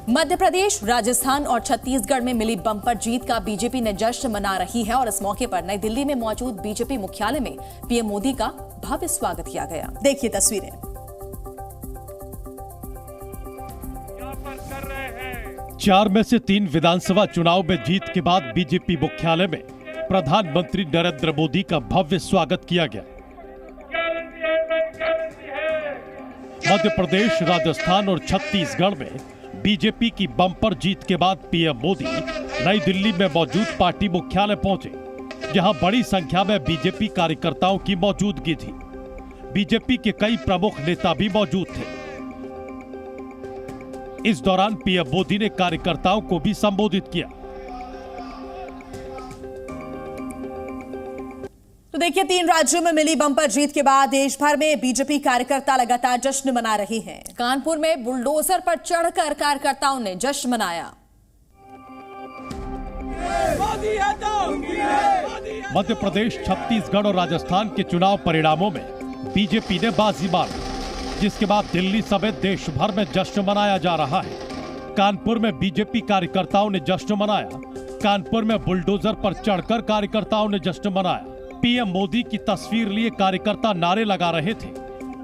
मध्य प्रदेश, राजस्थान और छत्तीसगढ़ में मिली बम्पर जीत का बीजेपी ने जश्न मना रही है और इस मौके पर नई दिल्ली में मौजूद बीजेपी मुख्यालय में पीएम मोदी का भव्य स्वागत किया गया। देखिए तस्वीरें। चार में से 3 विधानसभा चुनाव में जीत के बाद बीजेपी मुख्यालय में प्रधानमंत्री नरेंद्र मोदी का भव्य स्वागत किया गया। मध्य प्रदेश, राजस्थान और छत्तीसगढ़ में बीजेपी की बम्पर जीत के बाद पीएम मोदी नई दिल्ली में मौजूद पार्टी मुख्यालय पहुंचे, जहां बड़ी संख्या में बीजेपी कार्यकर्ताओं की मौजूदगी थी। बीजेपी के कई प्रमुख नेता भी मौजूद थे। इस दौरान पीएम मोदी ने कार्यकर्ताओं को भी संबोधित किया। तो देखिए, 3 राज्यों में मिली बम्पर जीत के बाद देश भर में बीजेपी कार्यकर्ता लगातार जश्न मना रहे हैं। कानपुर में बुलडोजर पर चढ़कर कार्यकर्ताओं ने जश्न मनाया। मध्य प्रदेश, छत्तीसगढ़ और राजस्थान के चुनाव परिणामों में बीजेपी ने बाजी मारी, जिसके बाद दिल्ली समेत देश भर में जश्न मनाया जा रहा है। कानपुर में बीजेपी कार्यकर्ताओं ने जश्न मनाया। कानपुर में बुलडोजर पर चढ़कर कार्यकर्ताओं ने जश्न मनाया। पीएम मोदी की तस्वीर लिए कार्यकर्ता नारे लगा रहे थे।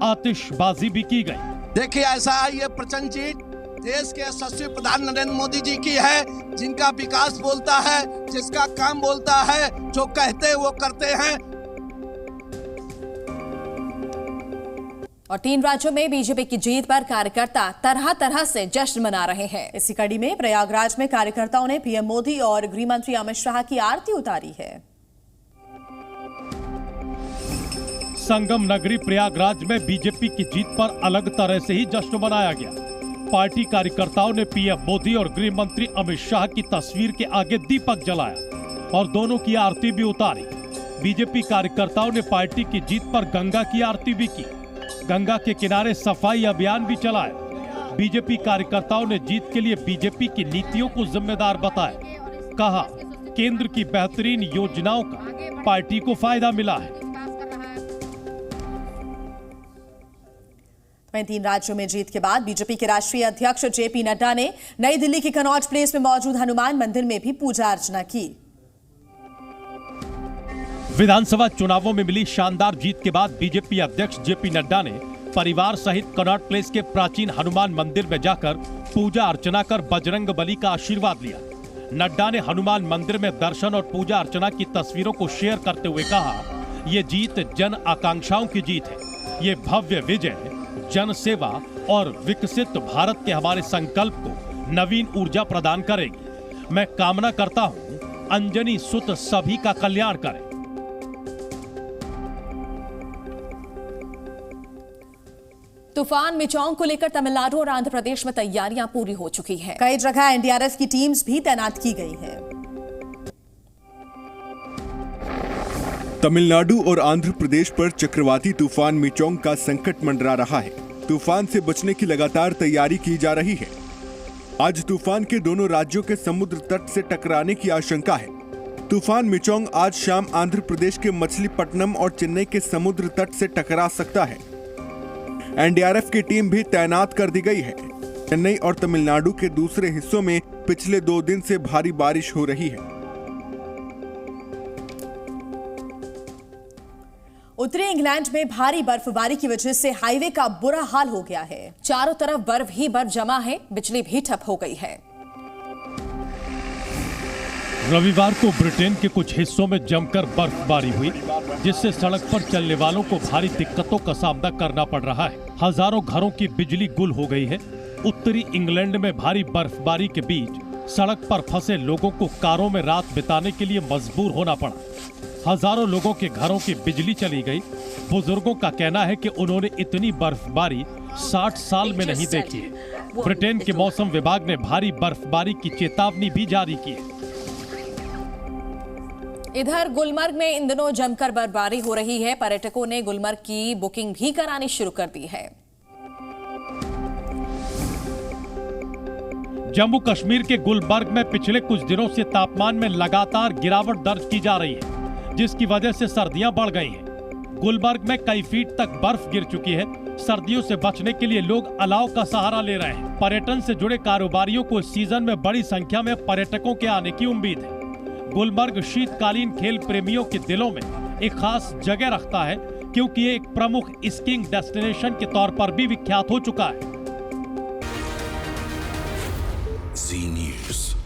आतिशबाजी भी की गई। देखिए, ऐसा ये प्रचंड जीत देश के यशस्वी प्रधान नरेंद्र मोदी जी की है, जिनका विकास बोलता है, जिसका काम बोलता है, जो कहते हैं वो करते हैं। और 3 राज्यों में बीजेपी की जीत पर कार्यकर्ता तरह तरह से जश्न मना रहे हैं। इसी कड़ी में प्रयागराज में कार्यकर्ताओं ने पीएम मोदी और गृह मंत्री अमित शाह की आरती उतारी है। संगम नगरी प्रयागराज में बीजेपी की जीत पर अलग तरह से ही जश्न मनाया गया। पार्टी कार्यकर्ताओं ने पीएम मोदी और गृह मंत्री अमित शाह की तस्वीर के आगे दीपक जलाया और दोनों की आरती भी उतारी। बीजेपी कार्यकर्ताओं ने पार्टी की जीत पर गंगा की आरती भी की। गंगा के किनारे सफाई अभियान भी चलाया। बीजेपी कार्यकर्ताओं ने जीत के लिए बीजेपी की नीतियों को जिम्मेदार बताया। कहा, केंद्र की बेहतरीन योजनाओं का पार्टी को फायदा मिला है। 3 राज्यों में जीत के बाद बीजेपी के राष्ट्रीय अध्यक्ष जेपी नड्डा ने नई दिल्ली के कनॉट प्लेस में मौजूद हनुमान मंदिर में भी पूजा अर्चना की। विधानसभा चुनावों में मिली शानदार जीत के बाद बीजेपी अध्यक्ष जेपी नड्डा ने परिवार सहित कनॉट प्लेस के प्राचीन हनुमान मंदिर में जाकर पूजा अर्चना कर बजरंग बली का आशीर्वाद लिया। नड्डा ने हनुमान मंदिर में दर्शन और पूजा अर्चना की तस्वीरों को शेयर करते हुए कहा, ये जीत जन आकांक्षाओं की जीत है। ये भव्य विजय जन सेवा और विकसित भारत के हमारे संकल्प को नवीन ऊर्जा प्रदान करेगी। मैं कामना करता हूं, अंजनी सुत सभी का कल्याण करे। तूफान मिचोंग को लेकर तमिलनाडु और आंध्र प्रदेश में तैयारियां पूरी हो चुकी हैं। कई जगह एनडीआरएफ की टीम्स भी तैनात की गई हैं। तमिलनाडु और आंध्र प्रदेश पर चक्रवाती तूफान मिचोंग का संकट मंडरा रहा है। तूफान से बचने की लगातार तैयारी की जा रही है। आज तूफान के दोनों राज्यों के समुद्र तट से टकराने की आशंका है। तूफान मिचोंग आज शाम आंध्र प्रदेश के मछलीपट्टनम और चेन्नई के समुद्र तट से टकरा सकता है। एनडीआरएफ की टीम भी तैनात कर दी गई है। चेन्नई और तमिलनाडु के दूसरे हिस्सों में पिछले 2 दिन से भारी बारिश हो रही है। उत्तरी इंग्लैंड में भारी बर्फबारी की वजह से हाईवे का बुरा हाल हो गया है। चारों तरफ बर्फ ही बर्फ जमा है, बिजली भी ठप हो गई है। रविवार को ब्रिटेन के कुछ हिस्सों में जमकर बर्फबारी हुई, जिससे सड़क पर चलने वालों को भारी दिक्कतों का सामना करना पड़ रहा है। हजारों घरों की बिजली गुल हो गई है। उत्तरी इंग्लैंड में भारी बर्फबारी के बीच सड़क पर फंसे लोगों को कारों में रात बिताने के लिए मजबूर होना पड़ा। हजारों लोगों के घरों की बिजली चली गई। बुजुर्गों का कहना है कि उन्होंने इतनी बर्फबारी 60 साल में नहीं देखी है। ब्रिटेन के मौसम विभाग ने भारी बर्फबारी की चेतावनी भी जारी की है। इधर गुलमर्ग में इन दिनों जमकर बर्फबारी हो रही है। पर्यटकों ने गुलमर्ग की बुकिंग भी करानी शुरू कर दी है। जम्मू कश्मीर के गुलबर्ग में पिछले कुछ दिनों से तापमान में लगातार गिरावट दर्ज की जा रही है, जिसकी वजह से सर्दियां बढ़ गई हैं। गुलबर्ग में कई फीट तक बर्फ गिर चुकी है। सर्दियों से बचने के लिए लोग अलाव का सहारा ले रहे हैं। पर्यटन से जुड़े कारोबारियों को इस सीजन में बड़ी संख्या में पर्यटकों के आने की उम्मीद है। गुलमर्ग शीतकालीन खेल प्रेमियों के दिलों में एक खास जगह रखता है, क्योंकि ये एक प्रमुख स्कीइंग डेस्टिनेशन के तौर पर भी विख्यात हो चुका है। Zee News।